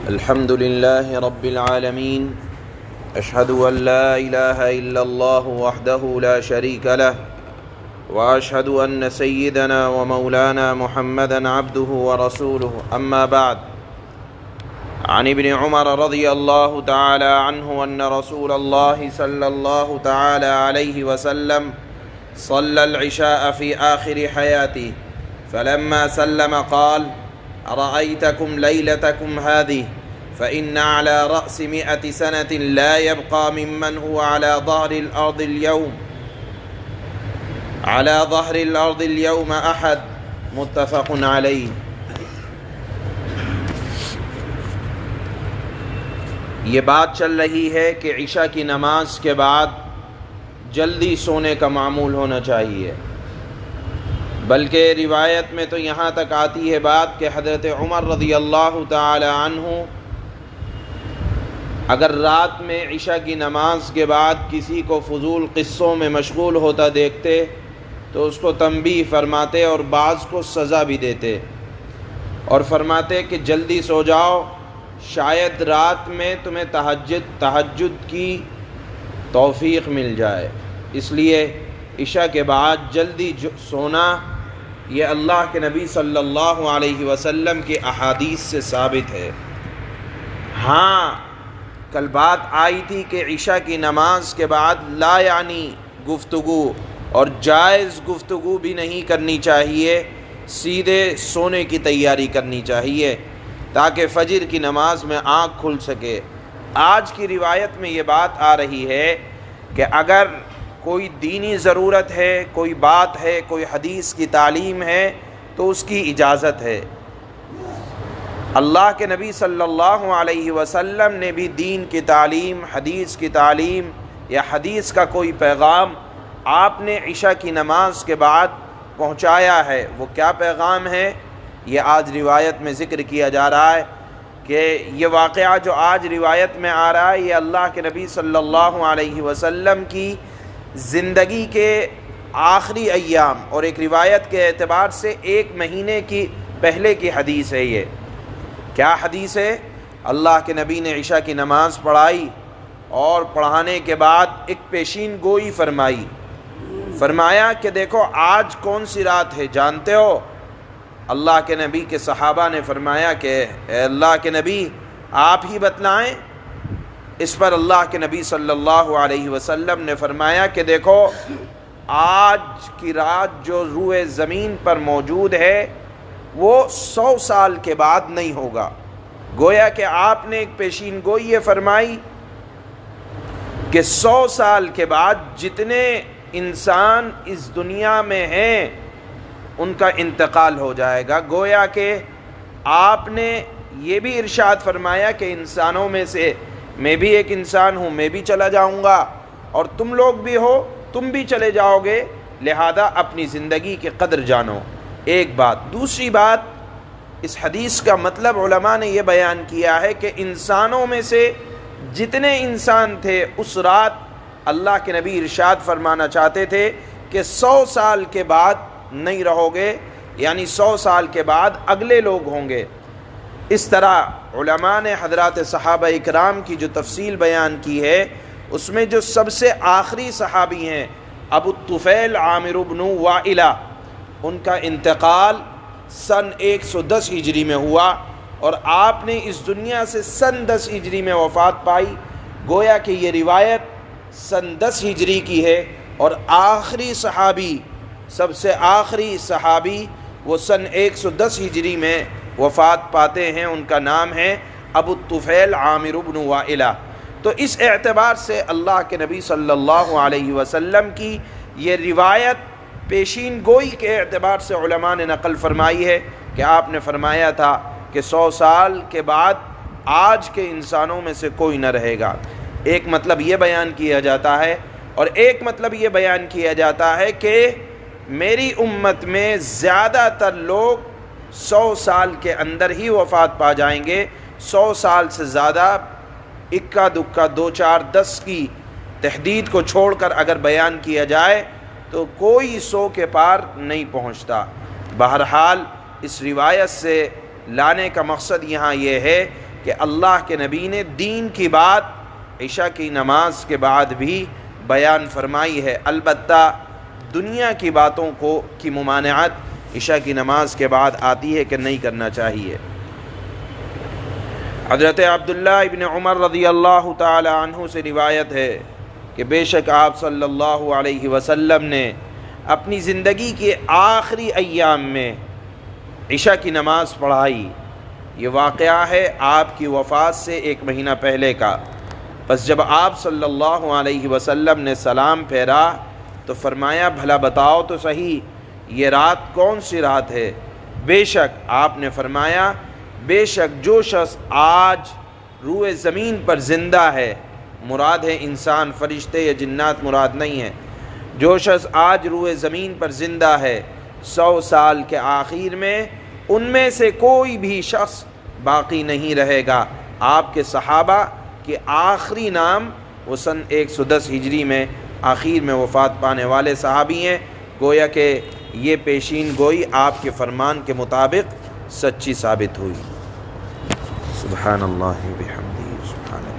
الحمد لله رب العالمين أشهد أن لا إله إلا الله وحده لا شريك له وأشهد أن سيدنا ومولانا محمدا عبده ورسوله أما بعد عن ابن عمر رضي الله تعالى عنه أن رسول الله صلى الله تعالى عليه وسلم صلى العشاء في آخر حياته فلما سلم قال أرأيتكم ليلتكم هذه فإن على رأس 100 سنة لا يبقى ممن هو على ظهر الأرض اليوم أحد متفق عليه۔ یہ بات چل رہی ہے کہ عشاء کی نماز کے بعد جلدی سونے کا معمول ہونا چاہیے، بلکہ روایت میں تو یہاں تک آتی ہے بات کہ حضرت عمر رضی اللہ تعالی عنہ اگر رات میں عشاء کی نماز کے بعد کسی کو فضول قصوں میں مشغول ہوتا دیکھتے تو اس کو تنبیہ فرماتے اور بعض کو سزا بھی دیتے اور فرماتے کہ جلدی سو جاؤ، شاید رات میں تمہیں تہجد کی توفیق مل جائے۔ اس لیے عشاء کے بعد جلدی سونا یہ اللہ کے نبی صلی اللہ علیہ وسلم کی احادیث سے ثابت ہے۔ ہاں، کل بات آئی تھی کہ عشاء کی نماز کے بعد لا یعنی گفتگو اور جائز گفتگو بھی نہیں کرنی چاہیے، سیدھے سونے کی تیاری کرنی چاہیے تاکہ فجر کی نماز میں آنکھ کھل سکے۔ آج کی روایت میں یہ بات آ رہی ہے کہ اگر کوئی دینی ضرورت ہے، کوئی بات ہے، کوئی حدیث کی تعلیم ہے تو اس کی اجازت ہے۔ اللہ کے نبی صلی اللہ علیہ وسلم نے بھی دین کی تعلیم، حدیث کی تعلیم یا حدیث کا کوئی پیغام آپ نے عشاء کی نماز کے بعد پہنچایا ہے۔ وہ کیا پیغام ہے یہ آج روایت میں ذکر کیا جا رہا ہے کہ یہ واقعہ جو آج روایت میں آ رہا ہے یہ اللہ کے نبی صلی اللہ علیہ وسلم کی زندگی کے آخری ایام اور ایک روایت کے اعتبار سے 1 مہینے کی پہلے کی حدیث ہے۔ یہ کیا حدیث ہے؟ اللہ کے نبی نے عشاء کی نماز پڑھائی اور پڑھانے کے بعد ایک پیشین گوئی فرمایا کہ دیکھو آج کون سی رات ہے جانتے ہو؟ اللہ کے نبی کے صحابہ نے فرمایا کہ اے اللہ کے نبی آپ ہی بتلائیں۔ اس پر اللہ کے نبی صلی اللہ علیہ وسلم نے فرمایا کہ دیکھو آج کی رات جو روئے زمین پر موجود ہے وہ 100 سال کے بعد نہیں ہوگا۔ گویا کہ آپ نے ایک پیشین گوئی یہ فرمائی کہ 100 سال کے بعد جتنے انسان اس دنیا میں ہیں ان کا انتقال ہو جائے گا۔ گویا کہ آپ نے یہ بھی ارشاد فرمایا کہ انسانوں میں سے میں بھی ایک انسان ہوں، میں بھی چلا جاؤں گا اور تم لوگ بھی ہو، تم بھی چلے جاؤ گے، لہذا اپنی زندگی کی قدر جانو۔ ایک بات۔ دوسری بات، اس حدیث کا مطلب علماء نے یہ بیان کیا ہے کہ انسانوں میں سے جتنے انسان تھے اس رات اللہ کے نبی ارشاد فرمانا چاہتے تھے کہ 100 سال کے بعد نہیں رہو گے، یعنی 100 سال کے بعد اگلے لوگ ہوں گے۔ اس طرح علماء نے حضرات صحابہ اکرام کی جو تفصیل بیان کی ہے اس میں جو سب سے آخری صحابی ہیں ابو الطفیل عامر بن وائلہ، ان کا انتقال سن 110 ہجری میں ہوا اور آپ نے اس دنیا سے سن 10 ہجری میں وفات پائی۔ گویا کہ یہ روایت سن 10 ہجری کی ہے اور آخری صحابی، سب سے آخری صحابی وہ سن 110 ہجری میں وفات پاتے ہیں، ان کا نام ہے ابو الطفیل عامر بن وائلہ۔ تو اس اعتبار سے اللہ کے نبی صلی اللہ علیہ وسلم کی یہ روایت پیشین گوئی کے اعتبار سے علماء نے نقل فرمائی ہے کہ آپ نے فرمایا تھا کہ 100 سال کے بعد آج کے انسانوں میں سے کوئی نہ رہے گا۔ ایک مطلب یہ بیان کیا جاتا ہے اور ایک مطلب یہ بیان کیا جاتا ہے کہ میری امت میں زیادہ تر لوگ 100 سال کے اندر ہی وفات پا جائیں گے۔ 100 سال سے زیادہ اکا دکا 2 4 10 کی تحدید کو چھوڑ کر اگر بیان کیا جائے تو کوئی 100 کے پار نہیں پہنچتا۔ بہرحال اس روایت سے لانے کا مقصد یہاں یہ ہے کہ اللہ کے نبی نے دین کی بات عشاء کی نماز کے بعد بھی بیان فرمائی ہے، البتہ دنیا کی باتوں کی ممانعت عشاء کی نماز کے بعد آتی ہے کہ نہیں کرنا چاہیے۔ حضرت عبداللہ ابن عمر رضی اللہ تعالی عنہ سے روایت ہے کہ بے شک آپ صلی اللہ علیہ وسلم نے اپنی زندگی کے آخری ایام میں عشاء کی نماز پڑھائی۔ یہ واقعہ ہے آپ کی وفات سے 1 مہینہ پہلے کا۔ بس جب آپ صلی اللہ علیہ وسلم نے سلام پھیرا تو فرمایا بھلا بتاؤ تو صحیح یہ رات کون سی رات ہے؟ بے شک آپ نے فرمایا بے شک جو شخص آج روئے زمین پر زندہ ہے، مراد ہے انسان، فرشتے یا جنات مراد نہیں ہے، جو شخص آج روئے زمین پر زندہ ہے 100 سال کے آخر میں ان میں سے کوئی بھی شخص باقی نہیں رہے گا۔ آپ کے صحابہ کے آخری نام وہ سن 110 ہجری میں آخر میں وفات پانے والے صحابی ہیں، گویا کہ یہ پیشین گوئی آپ کے فرمان کے مطابق سچی ثابت ہوئی۔ سبحان اللہ بحمدہ سبحان اللہ۔